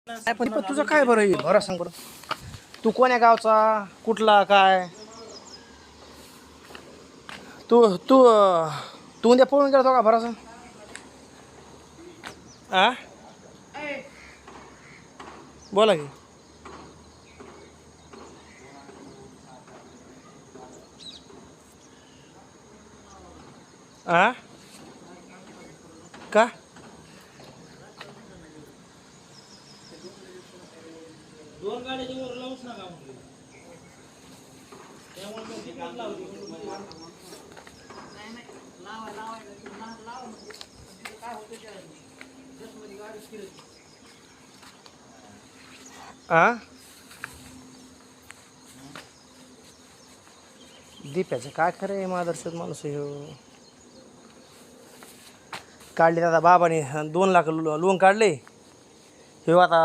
नाही पण तुझं काय बरं येईल बरं सांग बरं. तू कोण्या गावचा कुठला काय तू तू तू उद्या पळून गेला का बरं आ बोला की आ का दोन गाड्याच्या वर लावूच नका म्हणले त्यामुळे आ दीप्याचं काय खरं आहे मादर्शक माणूस आहे ह्यो. काढले आता बाबाने 2 लाख लोन काढले ह्यो आता